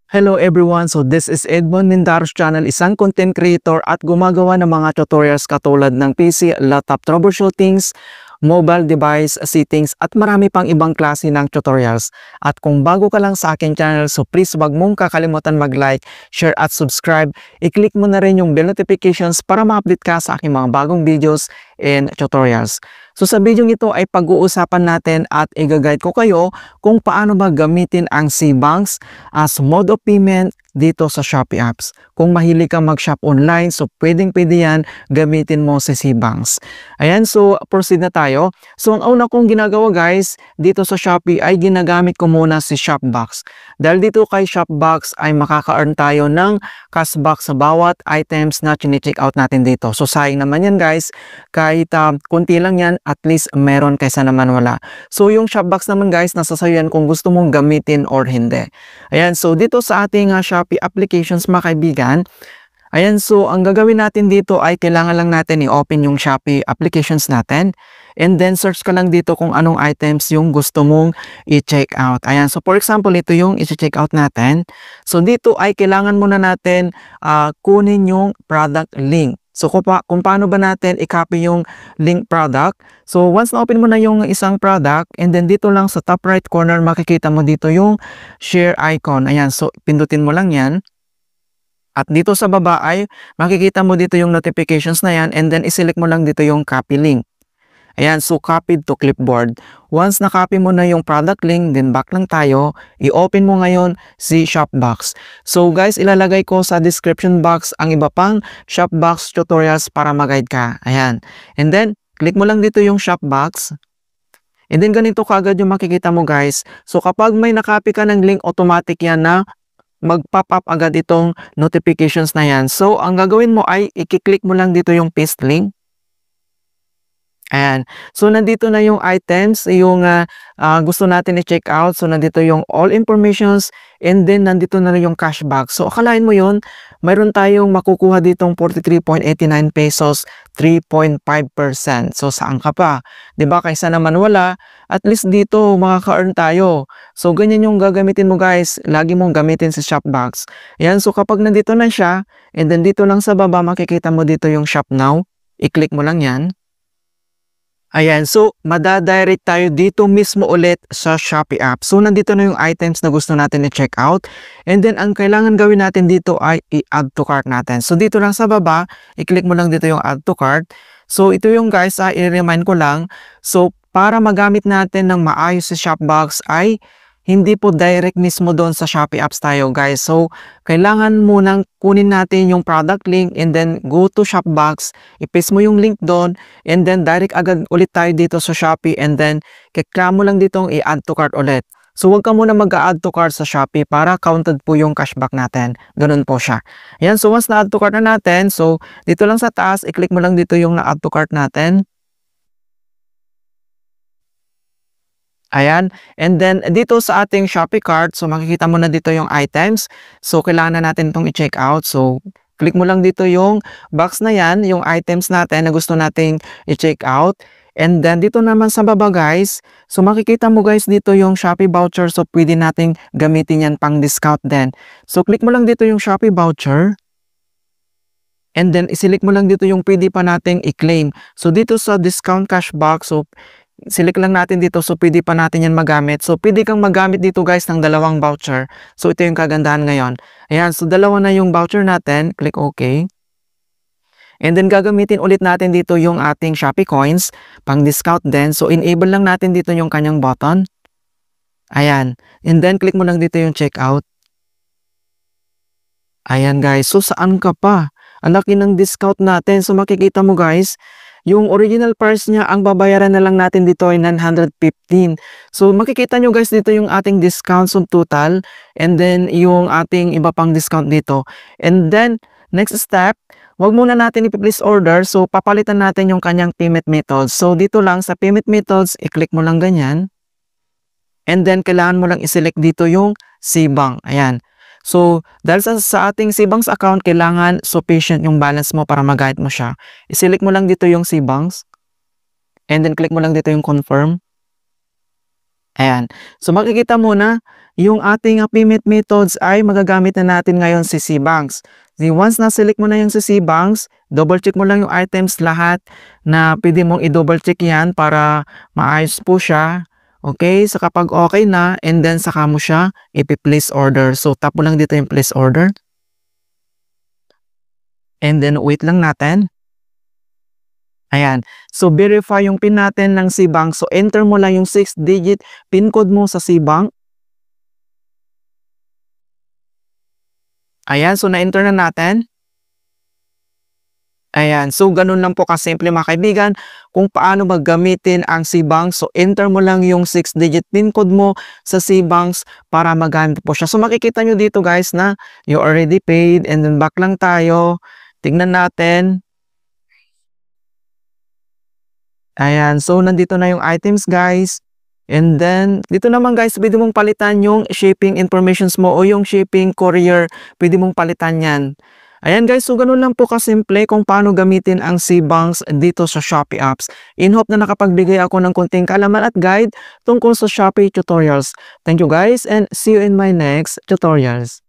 Hello everyone! So this is Edmond Mindaros channel, isang content creator at gumagawa ng mga tutorials katulad ng PC, laptop troubleshootings, mobile device settings at marami pang ibang klase ng tutorials. At kung bago ka lang sa aking channel, so please wag mong kakalimutan mag-like, share at subscribe. I-click mo na rin yung bell notifications para ma-update ka sa aking mga bagong videos and tutorials. So sa video ito ay pag-uusapan natin at i-guide ko kayo kung paano ba gamitin ang CBanks as mode of payment dito sa Shopee apps. Kung mahilig kang mag-shop online, so pwedeng-pwede yan, gamitin mo si CBanks. Ayan, so proceed na tayo. So ang una kong ginagawa guys, dito sa Shopee ay ginagamit ko muna si Shopbox. Dahil dito kay Shopbox ay makaka-earn tayo ng cashback sa bawat items na chine-check out natin dito. So sayang naman yan guys, kahit kunti lang yan, at least meron kaysa naman wala. So yung Shopbox naman guys, nasa sayo yan kung gusto mong gamitin or hindi. Ayan, so dito sa ating Shopee applications mga kaibigan, ayan, so ang gagawin natin dito ay kailangan lang natin i-open yung Shopee applications natin. And then search ka lang dito kung anong items yung gusto mong i-check out. Ayan, so for example, ito yung i-check out natin. So dito ay kailangan muna natin kunin yung product link. So kung paano ba natin i-copy yung link product. So once na-open mo na yung isang product, and then dito lang sa top right corner makikita mo dito yung share icon. Ayan, so pindutin mo lang yan. At dito sa baba ay makikita mo dito yung notifications na yan, and then iselect mo lang dito yung copy link. Ayan, so copied to clipboard. Once na-copy mo na yung product link, then back lang tayo, i-open mo ngayon si Shopbox. So guys, ilalagay ko sa description box ang iba pang Shopbox tutorials para mag-guide ka. Ayan. And then, click mo lang dito yung Shopbox. And then ganito kaagad yung makikita mo guys. So kapag may nakopy ka ng link, automatic yan na mag-pop up agad itong notifications na yan. So ang gagawin mo ay i-click mo lang dito yung paste link. Ayan. So, nandito na yung items, yung gusto natin i-check out. So, nandito yung all informations, and then nandito na rin yung cashback. So, akalain mo yun, mayroon tayong makukuha ditong 43.89 pesos, 3.5%. So, saan ka pa? 'Di ba? Kaysa naman wala, at least dito makaka-earn tayo. So, ganyan yung gagamitin mo guys. Lagi mong gamitin sa Shopbox. Ayan. So, kapag nandito na siya, and then dito lang sa baba, makikita mo dito yung Shop Now. I-click mo lang yan. Ayan, so madadirect tayo dito mismo ulit sa Shopee app. So nandito na yung items na gusto natin i-check out. And then ang kailangan gawin natin dito ay i-add to cart natin. So dito lang sa baba, i-click mo lang dito yung add to cart. So ito yung guys, i-remind ko lang. So para magamit natin ng maayos sa Shopbox ay hindi po direct mismo doon sa Shopee apps tayo guys. So, kailangan munang kunin natin yung product link, and then go to Shopbox, i-paste mo yung link doon, and then direct agad ulit tayo dito sa Shopee, and then kiklik mo lang ditong i-add to cart ulit. So, huwag ka muna mag-add to cart sa Shopee para counted po yung cashback natin. Ganun po siya. Ayan, so once na-add to cart na natin, so dito lang sa taas, i-click mo lang dito yung na-add to cart natin. Ayan, and then dito sa ating Shopee cart, so makikita mo na dito yung items. So kailangan na natin itong i-check out. So click mo lang dito yung box na yan, yung items natin na gusto nating i-check out. And then dito naman sa baba guys, so makikita mo guys dito yung Shopee voucher, so pwede nating gamitin yan pang discount din. So click mo lang dito yung Shopee voucher. And then iselect mo lang dito yung pwede pa nating i-claim. So dito sa discount cashback, so select lang natin dito, so pwede pa natin yan magamit. So pwede kang magamit dito guys ng dalawang voucher. So ito yung kagandahan ngayon. Ayan, so dalawa na yung voucher natin. Click OK. And then gagamitin ulit natin dito yung ating Shopee coins pang discount din. So enable lang natin dito yung kanyang button. Ayan. And then click mo lang dito yung checkout. Ayan guys. So saan ka pa? Ang laki ng discount natin. So makikita mo guys, yung original price niya, ang babayaran na lang natin dito ay 915. So makikita nyo guys dito yung ating discounts on total, and then yung ating iba pang discount dito. And then next step, wag muna natin i-place order. So papalitan natin yung kanyang payment methods. So dito lang sa payment methods, i-click mo lang ganyan. And then kailangan mo lang i-select dito yung CBank. Ayan. So, dahil sa ating CBanks account, kailangan sufficient yung balance mo para mag-guide mo siya. I-select mo lang dito yung CBanks. And then, click mo lang dito yung confirm. Ayan. So makikita mo na yung ating payment methods ay magagamit na natin ngayon si CBanks. Once na-select mo na yung si CBanks, double check mo lang yung items lahat na pwede mong i-double check yan para maayos po siya. Okay, so kapag okay na, and then saka mo siya ipi-place order. So tap mo lang dito yung place order. And then wait lang natin. Ayan. So verify yung PIN natin ng CBank. So enter mo lang yung 6-digit PIN code mo sa CBank. Ayan, so na-enter na natin. Ayan, so ganun lang po kasimple mga kaibigan kung paano maggamitin ang CBank. So enter mo lang yung 6-digit PIN code mo sa CBank para magamit po siya. So makikita nyo dito guys na you already paid, and then back lang tayo. Tingnan natin. Ayan, so nandito na yung items guys. And then, dito naman guys, pwede mong palitan yung shipping informations mo o yung shipping courier. Pwede mong palitan yan. Ayan guys, so ganun lang po kasimple kung paano gamitin ang CBanks dito sa Shopee apps. In hope na nakapagbigay ako ng konting kaalaman at guide tungkol sa Shopee tutorials. Thank you guys and see you in my next tutorials.